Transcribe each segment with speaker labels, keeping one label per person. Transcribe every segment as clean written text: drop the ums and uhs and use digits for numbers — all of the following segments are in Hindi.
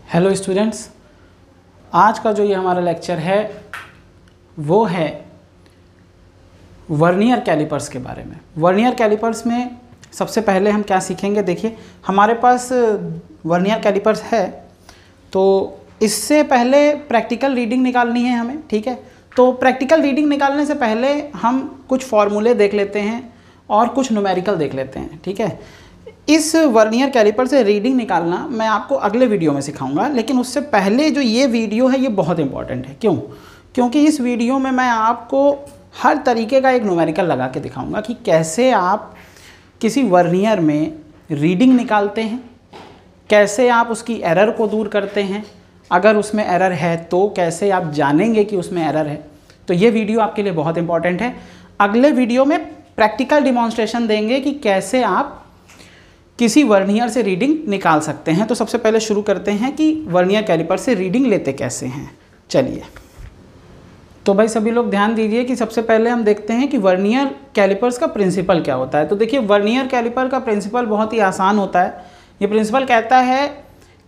Speaker 1: हेलो स्टूडेंट्स, आज का जो ये हमारा लेक्चर है वो है वर्नियर कैलिपर्स के बारे में। वर्नियर कैलिपर्स में सबसे पहले हम क्या सीखेंगे, देखिए हमारे पास वर्नियर कैलिपर्स है तो इससे पहले प्रैक्टिकल रीडिंग निकालनी है हमें, ठीक है। तो प्रैक्टिकल रीडिंग निकालने से पहले हम कुछ फॉर्मूले देख लेते हैं और कुछ न्यूमेरिकल देख लेते हैं, ठीक है। इस वर्नियर कैलिपर से रीडिंग निकालना मैं आपको अगले वीडियो में सिखाऊंगा, लेकिन उससे पहले जो ये वीडियो है ये बहुत इंपॉर्टेंट है। क्यों? क्योंकि इस वीडियो में मैं आपको हर तरीके का एक न्यूमेरिकल लगा के दिखाऊंगा कि कैसे आप किसी वर्नियर में रीडिंग निकालते हैं, कैसे आप उसकी एरर को दूर करते हैं, अगर उसमें एरर है तो कैसे आप जानेंगे कि उसमें एरर है। तो ये वीडियो आपके लिए बहुत इंपॉर्टेंट है। अगले वीडियो में प्रैक्टिकल डिमॉन्स्ट्रेशन देंगे कि कैसे आप किसी वर्नियर से रीडिंग निकाल सकते हैं। तो सबसे पहले शुरू करते हैं कि वर्नियर कैलिपर से रीडिंग लेते कैसे हैं। चलिए, तो भाई सभी लोग ध्यान दीजिए कि सबसे पहले हम देखते हैं कि वर्नियर कैलिपर्स का प्रिंसिपल क्या होता है। तो देखिए, वर्नियर कैलिपर का प्रिंसिपल बहुत ही आसान होता है। ये प्रिंसिपल कहता है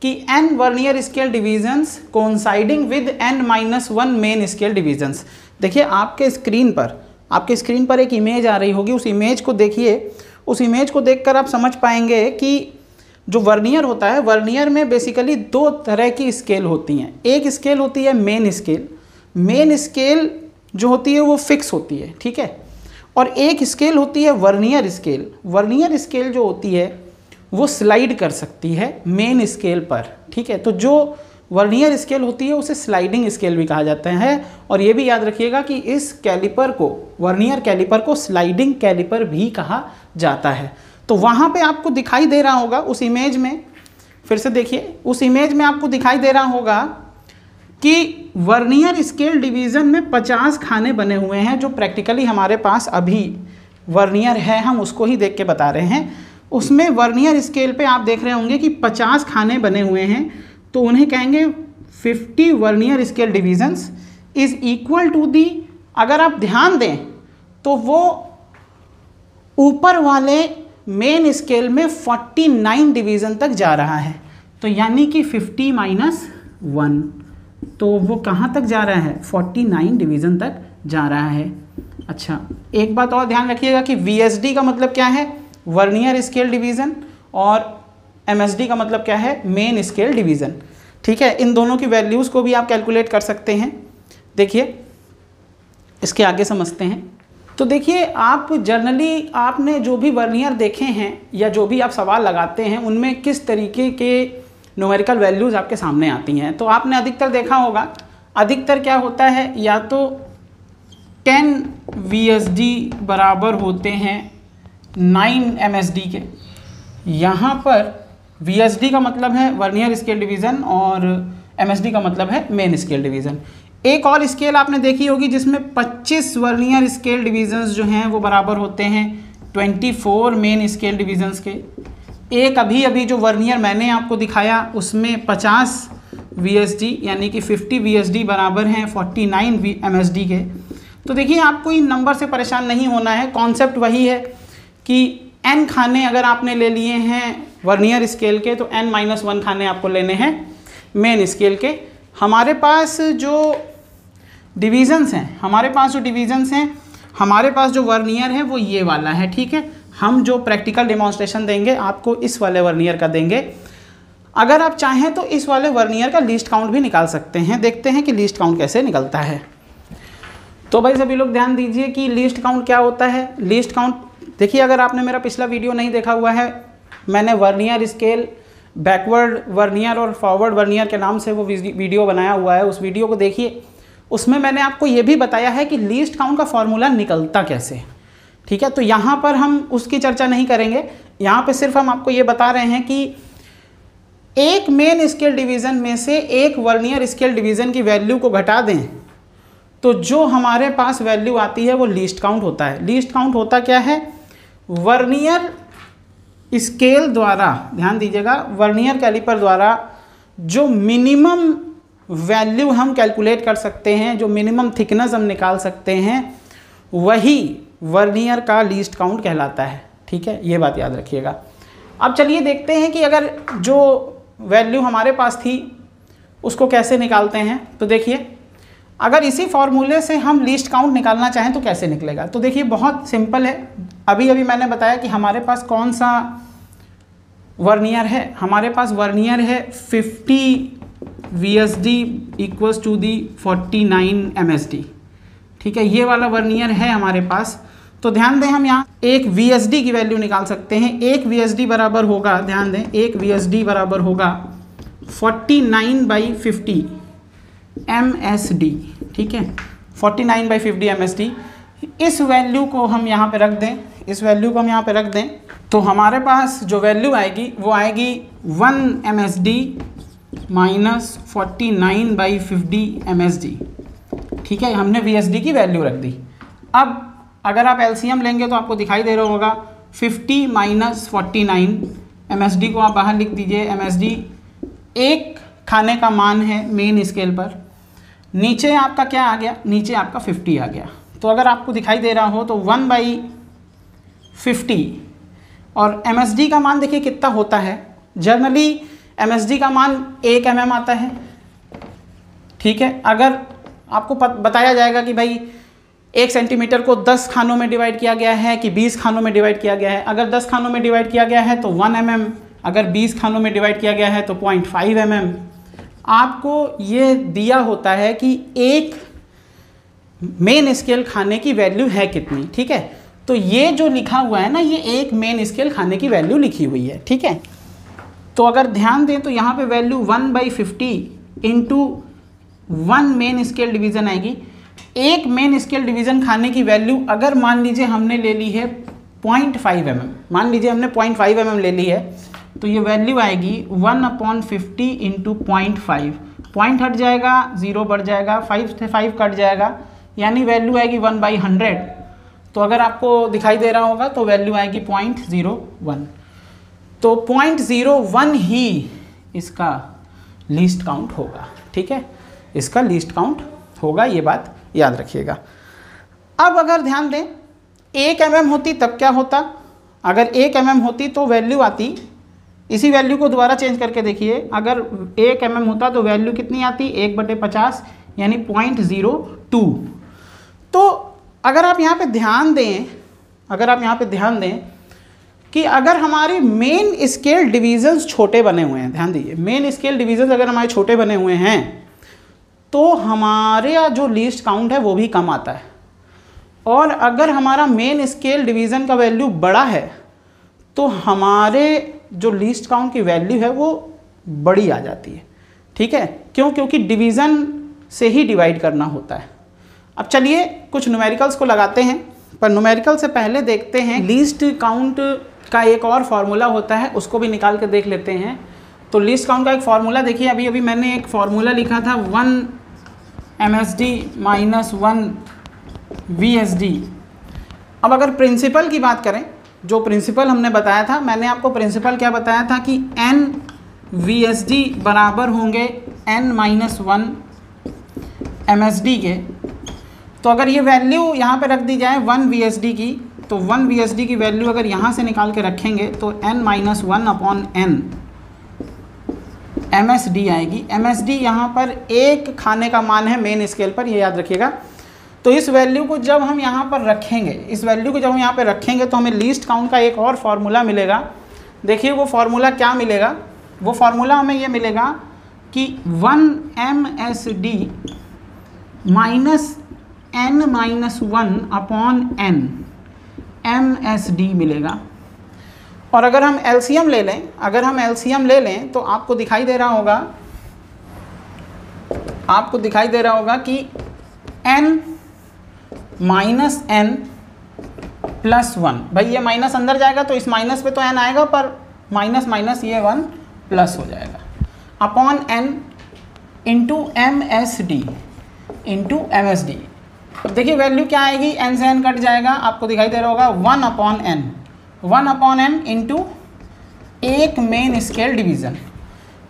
Speaker 1: कि n vernier scale divisions coinciding with n-1 main scale divisions. देखिए आपके स्क्रीन पर एक इमेज आ रही होगी, उस इमेज को देखिए। उस इमेज को देखकर आप समझ पाएंगे कि जो वर्नियर होता है, वर्नियर में बेसिकली दो तरह की स्केल होती हैं। एक स्केल होती है मेन स्केल। मेन स्केल जो होती है वो फिक्स होती है, ठीक है। और एक स्केल होती है वर्नियर स्केल। वर्नियर स्केल जो होती है वो स्लाइड कर सकती है मेन स्केल पर, ठीक है। तो जो वर्नियर स्केल होती है उसे स्लाइडिंग स्केल भी कहा जाता है। और ये भी याद रखिएगा कि इस कैलिपर को, वर्नियर कैलिपर को स्लाइडिंग कैलिपर भी कहा जाता है। तो वहाँ पे आपको दिखाई दे रहा होगा उस इमेज में, फिर से देखिए, उस इमेज में आपको दिखाई दे रहा होगा कि वर्नियर स्केल डिवीज़न में 50 खाने बने हुए हैं। जो प्रैक्टिकली हमारे पास अभी वर्नियर है, हम उसको ही देख के बता रहे हैं। उसमें वर्नियर स्केल पे आप देख रहे होंगे कि 50 खाने बने हुए हैं, तो उन्हें कहेंगे 50 vernier scale divisions is equal to the, अगर आप ध्यान दें तो वो ऊपर वाले मेन स्केल में 49 डिवीज़न तक जा रहा है। तो यानी कि 50 - 1, तो वो कहाँ तक जा रहा है? 49 डिवीज़न तक जा रहा है। अच्छा, एक बात और ध्यान रखिएगा कि VSD का मतलब क्या है? वर्नियर स्केल डिवीज़न, और MSD का मतलब क्या है? मेन स्केल डिवीज़न, ठीक है। इन दोनों की वैल्यूज़ को भी आप कैलकुलेट कर सकते हैं। देखिए, इसके आगे समझते हैं। तो देखिए, आप जनरली आपने जो भी वर्नियर देखे हैं या जो भी आप सवाल लगाते हैं उनमें किस तरीके के न्यूमेरिकल वैल्यूज़ आपके सामने आती हैं। तो आपने अधिकतर देखा होगा, अधिकतर क्या होता है, या तो 10 VSD बराबर होते हैं 9 MSD के। यहाँ पर VSD का मतलब है वर्नियर स्केल डिवीज़न और MSD का मतलब है मेन स्केल डिवीज़न। एक और स्केल आपने देखी होगी जिसमें 25 वर्नियर स्केल डिवीज़न्स जो हैं वो बराबर होते हैं 24 मेन स्केल डिवीज़न्स के। एक अभी जो वर्नियर मैंने आपको दिखाया उसमें 50 VSD यानी कि 50 VSD बराबर हैं 49 MSD के। तो देखिए, आपको इन नंबर से परेशान नहीं होना है। कॉन्सेप्ट वही है कि n खाने अगर आपने ले लिए हैं वर्नियर स्केल के, तो n-1 खाने आपको लेने हैं मेन स्केल के। हमारे पास जो डिवीज़न्स हैं, हमारे पास जो वर्नियर है वो ये वाला है, ठीक है। हम जो प्रैक्टिकल डिमॉन्स्ट्रेशन देंगे आपको इस वाले वर्नियर का देंगे। अगर आप चाहें तो इस वाले वर्नियर का लीस्ट काउंट भी निकाल सकते हैं। देखते हैं कि लीस्ट काउंट कैसे निकलता है। तो भाई सभी लोग ध्यान दीजिए कि लीस्ट काउंट क्या होता है। लीस्ट काउंट देखिए, अगर आपने मेरा पिछला वीडियो नहीं देखा हुआ है, मैंने वर्नियर स्केल, बैकवर्ड वर्नियर और फॉरवर्ड वर्नियर के नाम से वो वीडियो बनाया हुआ है, उस वीडियो को देखिए। उसमें मैंने आपको ये भी बताया है कि लीस्ट काउंट का फॉर्मूला निकलता कैसे, ठीक है। तो यहाँ पर हम उसकी चर्चा नहीं करेंगे। यहाँ पे सिर्फ हम आपको ये बता रहे हैं कि एक मेन स्केल डिवीज़न में से एक वर्नियर स्केल डिवीज़न की वैल्यू को घटा दें तो जो हमारे पास वैल्यू आती है वो लीस्ट काउंट होता है। लीस्ट काउंट होता क्या है? वर्नियर स्केल द्वारा, ध्यान दीजिएगा, वर्नियर कैलिपर द्वारा जो मिनिमम वैल्यू हम कैलकुलेट कर सकते हैं, जो मिनिमम थिकनेस हम निकाल सकते हैं, वही वर्नियर का लीस्ट काउंट कहलाता है, ठीक है। ये बात याद रखिएगा। अब चलिए देखते हैं कि अगर जो वैल्यू हमारे पास थी उसको कैसे निकालते हैं, तो देखिए अगर इसी फॉर्मूले से हम लीस्ट काउंट निकालना चाहें तो कैसे निकलेगा। तो देखिए बहुत सिंपल है, अभी अभी मैंने बताया कि हमारे पास कौन सा वर्नियर है, हमारे पास वर्नियर है 50 VSD equals to the 49 MSD, ठीक है, ये वाला वर्नियर है हमारे पास। तो ध्यान दें हम यहाँ एक VSD की वैल्यू निकाल सकते हैं। एक VSD बराबर होगा, ध्यान दें, एक VSD बराबर होगा 49/50 MSD, ठीक है, 49/50 MSD। इस वैल्यू को हम यहाँ पे रख दें, इस वैल्यू को हम यहाँ पे रख दें, तो हमारे पास जो वैल्यू आएगी वो आएगी 1 MSD माइनस 49/50 MSD, ठीक है, हमने VSD की वैल्यू रख दी। अब अगर आप LCM लेंगे तो आपको दिखाई दे रहा होगा 50 माइनस 49 MSD को आप बाहर लिख दीजिए। MSD एक खाने का मान है मेन स्केल पर, नीचे आपका क्या आ गया, नीचे आपका 50 आ गया। तो अगर आपको दिखाई दे रहा हो तो 1/50 और MSD का मान देखिए कितना होता है, जनरली MSD का मान 1 mm आता है, ठीक है। अगर आपको बताया जाएगा कि भाई 1 सेंटीमीटर को 10 खानों में डिवाइड किया गया है कि 20 खानों में डिवाइड किया गया है, अगर 10 खानों में डिवाइड किया गया है तो 1 mm, अगर 20 खानों में डिवाइड किया गया है तो 0.5 mm। आपको ये दिया होता है कि एक मेन स्केल खाने की वैल्यू है कितनी, ठीक है। तो ये जो लिखा हुआ है ना, ये एक मेन स्केल खाने की वैल्यू लिखी हुई है, ठीक है। तो अगर ध्यान दें तो यहाँ पे value 1/50 into 1 main scale division आएगी। एक मेन स्केल डिवीज़न खाने की वैल्यू अगर मान लीजिए हमने ले ली है 0.5 mm, मान लीजिए हमने 0.5 mm ले ली है, तो ये वैल्यू आएगी 1/50 इंटू 0.5, पॉइंट हट जाएगा, 0 बढ़ जाएगा, 5 से 5 कट जाएगा, यानी वैल्यू आएगी 1/100। तो अगर आपको दिखाई दे रहा होगा तो वैल्यू आएगी 0.01। तो 0.01 ही इसका लीस्ट काउंट होगा, ठीक है, इसका लीस्ट काउंट होगा, ये बात याद रखिएगा। अब अगर ध्यान दें 1 mm होती तब क्या होता, अगर 1 mm होती तो वैल्यू आती, इसी वैल्यू को दोबारा चेंज करके देखिए, अगर 1 mm होता तो वैल्यू कितनी आती, 1/50 यानी 0.02। तो अगर आप यहाँ पे ध्यान दें, अगर आप यहाँ पे ध्यान दें कि अगर हमारे मेन स्केल डिवीजन्स छोटे बने हुए हैं, ध्यान दीजिए, मेन स्केल डिवीजन्स अगर हमारे छोटे बने हुए हैं तो हमारे जो लीस्ट काउंट है वो भी कम आता है, और अगर हमारा मेन स्केल डिवीज़न का वैल्यू बड़ा है तो हमारे जो लीस्ट काउंट की वैल्यू है वो बड़ी आ जाती है, ठीक है। क्यों? क्योंकि डिवीज़न से ही डिवाइड करना होता है। अब चलिए कुछ न्यूमेरिकल्स को लगाते हैं, पर न्यूमेरिकल से पहले देखते हैं लीस्ट काउंट का एक और फार्मूला होता है, उसको भी निकाल के देख लेते हैं। तो लीस्ट काउंट का एक फार्मूला देखिए, अभी अभी मैंने एक फार्मूला लिखा था 1 MSD माइनस 1 VSD। अब अगर प्रिंसिपल की बात करें, जो प्रिंसिपल हमने बताया था, मैंने आपको प्रिंसिपल क्या बताया था कि n VSD बराबर होंगे n-1 MSD के। तो अगर ये वैल्यू यहाँ पे रख दी जाए 1 VSD की, तो 1 VSD की वैल्यू अगर यहाँ से निकाल के रखेंगे तो n-1/n MSD आएगी। MSD यहाँ पर एक खाने का मान है मेन स्केल पर, ये याद रखिएगा। तो इस वैल्यू को जब हम यहाँ पर रखेंगे, इस वैल्यू को जब हम यहाँ पर रखेंगे तो हमें लीस्ट काउंट का एक और फार्मूला मिलेगा। देखिए वो फार्मूला क्या मिलेगा, वो फार्मूला हमें ये मिलेगा कि 1 MSD माइनस n-1/n MSD मिलेगा। और अगर हम LCM ले लें, अगर हम LCM ले लें तो आपको दिखाई दे रहा होगा, आपको दिखाई दे रहा होगा कि n माइनस n प्लस 1, भाई ये माइनस अंदर जाएगा तो इस माइनस पे तो n आएगा, पर माइनस माइनस ये 1 प्लस हो जाएगा, upon n into MSD into MSD। अब देखिए वैल्यू क्या आएगी, n से n कट जाएगा, आपको दिखाई दे रहा होगा 1/n, 1/n इंटू एक मेन स्केल डिवीज़न,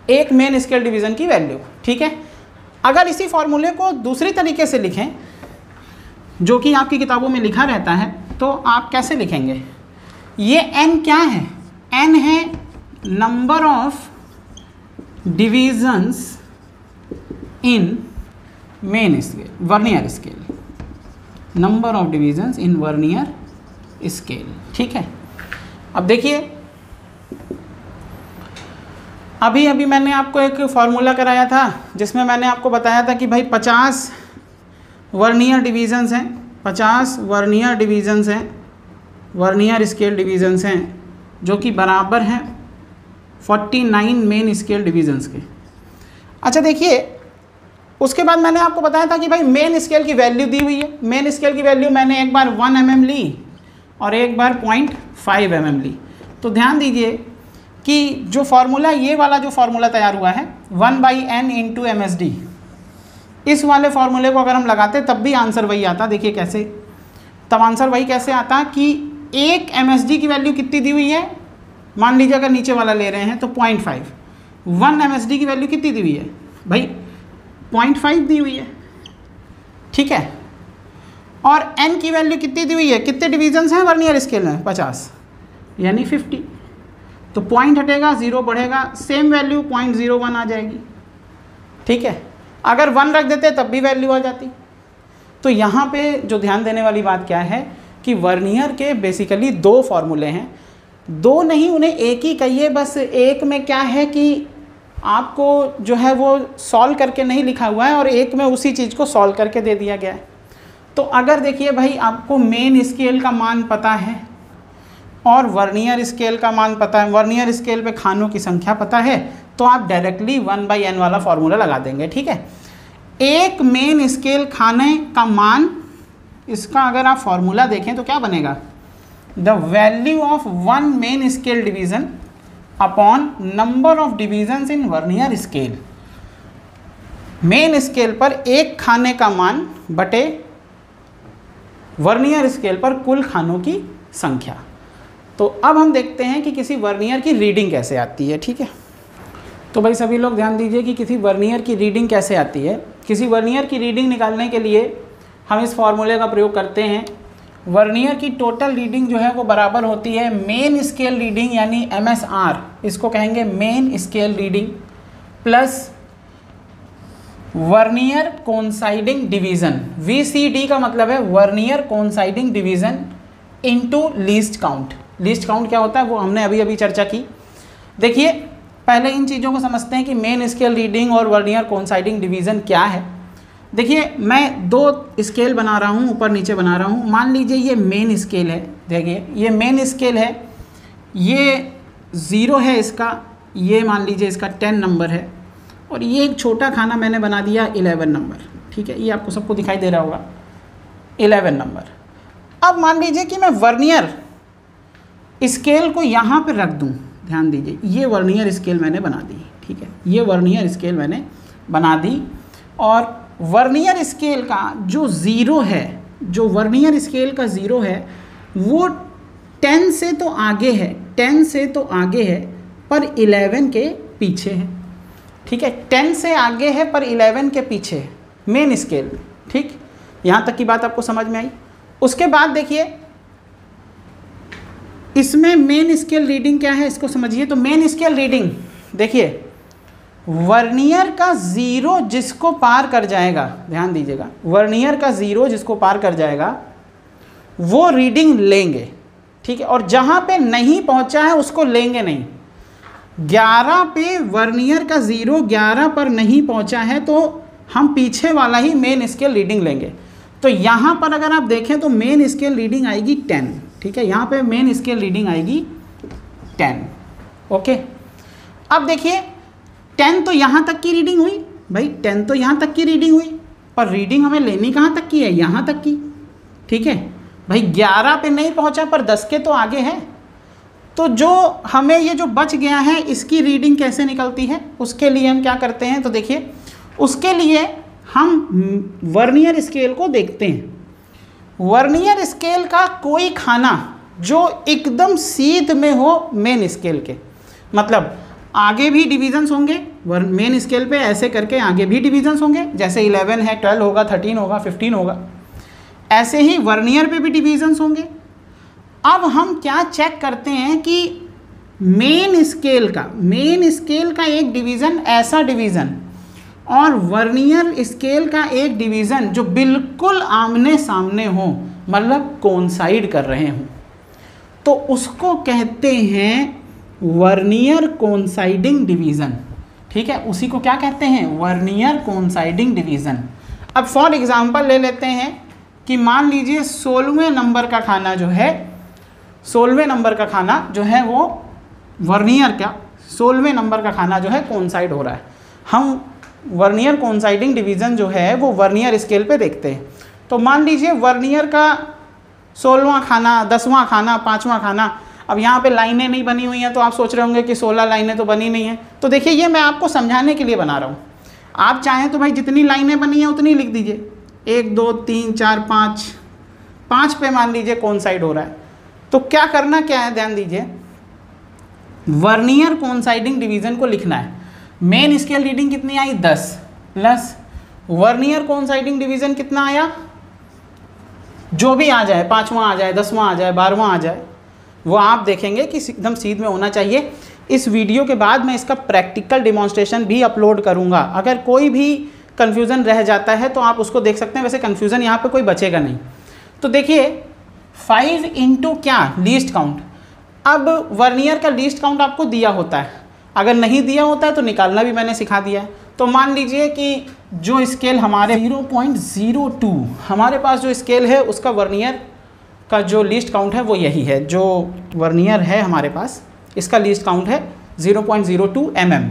Speaker 1: एक मेन स्केल डिवीज़न की वैल्यू, ठीक है। अगर इसी फॉर्मूले को दूसरी तरीके से लिखें, जो कि आपकी किताबों में लिखा रहता है, तो आप कैसे लिखेंगे, ये n क्या है, n है number of divisions in main scale, vernier scale, number of divisions in vernier scale. ठीक है, अब देखिए अभी अभी मैंने आपको एक फॉर्मूला कराया था जिसमें मैंने आपको बताया था कि भाई 50 वर्नियर डिवीजन्स हैं, 50 वर्नियर डिवीजन्स हैं, वर्नियर स्केल डिवीजन्स हैं, जो कि बराबर हैं 49 मेन स्केल डिवीजन्स के। अच्छा देखिए, उसके बाद मैंने आपको बताया था कि भाई मेन स्केल की वैल्यू दी हुई है। मेन स्केल की वैल्यू मैंने एक बार 1 mm ली और एक बार 0.5 mm ली। तो ध्यान दीजिए कि जो फार्मूला, ये वाला जो फार्मूला तैयार हुआ है 1/n × MSD, इस वाले फार्मूले को अगर हम लगाते तब भी आंसर वही आता। देखिए कैसे, तब आंसर वही कैसे आता कि 1 MSD की वैल्यू कितनी दी हुई है, मान लीजिए अगर नीचे वाला ले रहे हैं तो 0.5, 1 MSD की वैल्यू कितनी दी हुई है भाई 0.5 दी हुई है। ठीक है, और n की वैल्यू कितनी दी हुई है, कितने डिवीजन्स हैं वर्नियर स्केल में 50 यानी 50, तो पॉइंट हटेगा 0 बढ़ेगा, सेम वैल्यू 0.01 आ जाएगी। ठीक है, अगर 1 रख देते तब भी वैल्यू आ जाती। तो यहाँ पे जो ध्यान देने वाली बात क्या है कि वर्नियर के बेसिकली 2 फार्मूले हैं, 2 नहीं उन्हें एक ही कहिए, बस एक में क्या है कि आपको जो है वो सॉल्व करके नहीं लिखा हुआ है और एक में उसी चीज़ को सॉल्व करके दे दिया गया है। तो अगर देखिए भाई आपको मेन स्केल का मान पता है और वर्नियर स्केल का मान पता है, वर्नियर स्केल पे खानों की संख्या पता है, तो आप डायरेक्टली 1/n वाला फॉर्मूला लगा देंगे। ठीक है, एक मेन स्केल खाने का मान, इसका अगर आप फॉर्मूला देखें तो क्या बनेगा, the value of 1 main scale division upon number of divisions in vernier scale. Main scale पर एक खाने का मान बटे वर्नियर स्केल पर कुल खानों की संख्या। तो अब हम देखते हैं कि किसी वर्नियर की रीडिंग कैसे आती है। ठीक है, तो भाई सभी लोग ध्यान दीजिए कि किसी वर्नियर की रीडिंग कैसे आती है। किसी वर्नियर की रीडिंग निकालने के लिए हम इस फॉर्मूले का प्रयोग करते हैं। वर्नियर की टोटल रीडिंग जो है वो बराबर होती है मेन स्केल रीडिंग यानी MSR, इसको कहेंगे main scale reading, plus vernier coinciding division, VCD का मतलब है vernier coinciding division into least count. Least count क्या होता है वो हमने अभी अभी चर्चा की। देखिए पहले इन चीज़ों को समझते हैं कि मेन स्केल रीडिंग और वर्नियर कोइंसाइडिंग डिवीज़न क्या है। देखिए मैं 2 स्केल बना रहा हूँ, ऊपर नीचे बना रहा हूँ। मान लीजिए ये मेन स्केल है, देखिए ये मेन स्केल है, ये 0 है इसका, ये मान लीजिए इसका 10 नंबर है, और ये एक छोटा खाना मैंने बना दिया 11 नंबर। ठीक है, ये आपको सबको दिखाई दे रहा होगा 11 नंबर। अब मान लीजिए कि मैं वर्नियर स्केल को यहाँ पे रख दूँ, ध्यान दीजिए ये वर्नियर स्केल मैंने बना दी। ठीक है, ये वर्नियर स्केल मैंने बना दी, और वर्नियर स्केल का जो 0 है, जो वर्नियर स्केल का 0 है वो 10 से तो आगे है, 10 से तो आगे है पर 11 के पीछे है। ठीक है, 10 से आगे है पर 11 के पीछे है मेन स्केल। ठीक, यहाँ तक की बात आपको समझ में आई। उसके बाद देखिए इसमें मेन स्केल रीडिंग क्या है इसको समझिए। तो मेन स्केल रीडिंग देखिए वर्नियर का 0 जिसको पार कर जाएगा, ध्यान दीजिएगा, वर्नियर का 0 जिसको पार कर जाएगा वो रीडिंग लेंगे। ठीक है, और जहाँ पे नहीं पहुँचा है उसको लेंगे नहीं। 11 पे वर्नियर का 0 11 पर नहीं पहुँचा है तो हम पीछे वाला ही मेन स्केल रीडिंग लेंगे। तो यहाँ पर अगर आप देखें तो मेन स्केल रीडिंग आएगी 10। ठीक है, यहाँ पे मेन स्केल रीडिंग आएगी 10। ओके, अब देखिए 10 तो यहाँ तक की रीडिंग हुई भाई, 10 तो यहाँ तक की रीडिंग हुई, पर रीडिंग हमें लेनी कहाँ तक की है, यहाँ तक की। ठीक है भाई, 11 पे नहीं पहुँचा पर 10 के तो आगे है। तो जो हमें ये जो बच गया है इसकी रीडिंग कैसे निकलती है, उसके लिए हम क्या करते हैं, तो देखिए उसके लिए हम वर्नियर स्केल को देखते हैं। वर्नियर स्केल का कोई खाना जो एकदम सीध में हो मेन स्केल के, मतलब आगे भी डिवीजन्स होंगे मेन स्केल पे, ऐसे करके आगे भी डिवीजन्स होंगे, जैसे 11 है 12 होगा, 13 होगा, 15 होगा, ऐसे ही वर्नियर पे भी डिवीजन्स होंगे। अब हम क्या चेक करते हैं कि मेन स्केल का एक डिवीज़न ऐसा डिवीज़न और वर्नियर स्केल का एक डिवीज़न जो बिल्कुल आमने सामने हो, मतलब कोइंसाइड कर रहे हों, तो उसको कहते हैं वर्नियर कोइंसाइडिंग डिवीज़न। ठीक है, उसी को क्या कहते हैं? Vernier coinciding division. अब फॉर एग्जांपल ले लेते हैं कि मान लीजिए 16वें नंबर का खाना जो है, 16वें नंबर का खाना जो है वो वर्नियर का 16वें नंबर का खाना जो है कोइंसाइड हो रहा है। हम वर्नियर कोइंसाइडिंग डिवीज़न जो है वो वर्नियर स्केल पे देखते हैं। तो मान लीजिए वर्नियर का 16वां खाना, 10वां खाना, 5वां खाना। अब यहाँ पे लाइनें नहीं बनी हुई हैं तो आप सोच रहे होंगे कि 16 लाइनें तो बनी नहीं हैं। तो देखिए ये मैं आपको समझाने के लिए बना रहा हूँ। आप चाहें तो भाई जितनी लाइनें बनी हैं उतनी लिख दीजिए, 1 2 3 4 5, 5 पे मान लीजिए कोइंसाइड हो रहा है। तो क्या करना क्या है, ध्यान दीजिए, वर्नियर कोइंसाइडिंग डिवीज़न को लिखना है। मेन स्केल रीडिंग कितनी आई? 10 प्लस वर्नियर कोइंसाइडिंग डिवीज़न कितना आया? जो भी आ जाए, 5वां आ जाए, 10वां आ जाए, 12वां आ जाए, वो आप देखेंगे कि एकदम सीध में होना चाहिए। इस वीडियो के बाद मैं इसका प्रैक्टिकल डिमॉन्स्ट्रेशन भी अपलोड करूंगा। अगर कोई भी कन्फ्यूज़न रह जाता है तो आप उसको देख सकते हैं। वैसे कन्फ्यूज़न यहाँ पे कोई बचेगा नहीं। तो देखिए 5 इंटू क्या? Least count. अब वर्नियर का लीस्ट काउंट आपको दिया होता है, अगर नहीं दिया होता है तो निकालना भी मैंने सिखा दिया है। तो मान लीजिए कि जो स्केल हमारे 0.02 हमारे पास जो स्केल है उसका वर्नियर का जो लीस्ट काउंट है वो यही है। जो वर्नियर है हमारे पास इसका लीस्ट काउंट है 0.02 mm।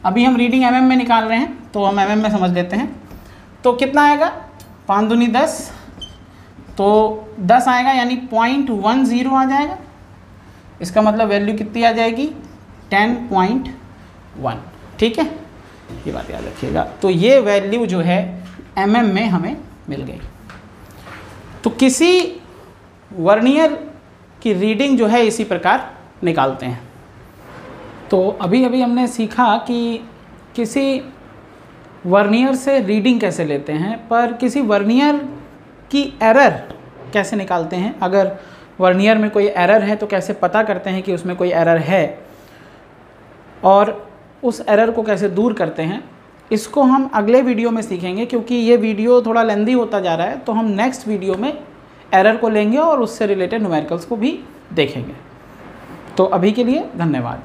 Speaker 1: अभी हम रीडिंग mm में निकाल रहे हैं तो हम mm में समझ लेते हैं। तो कितना आएगा? 5 दूनी 10, तो 10 आएगा यानी 0.10 आ जाएगा। इसका मतलब वैल्यू कितनी आ जाएगी? 10.1। ठीक है, ये बात याद रखिएगा। तो ये वैल्यू जो है mm में हमें मिल गई। तो किसी वर्नियर की रीडिंग जो है इसी प्रकार निकालते हैं। तो अभी अभी हमने सीखा कि किसी वर्नियर से रीडिंग कैसे लेते हैं, पर किसी वर्नियर की एरर कैसे निकालते हैं। अगर वर्नियर में कोई एरर है तो कैसे पता करते हैं कि उसमें कोई एरर है और उस एरर को कैसे दूर करते हैं, इसको हम अगले वीडियो में सीखेंगे। क्योंकि ये वीडियो थोड़ा लेंदी होता जा रहा है तो हम नेक्स्ट वीडियो में एरर को लेंगे और उससे रिलेटेड न्यूमेरिकल्स को भी देखेंगे। तो अभी के लिए धन्यवाद।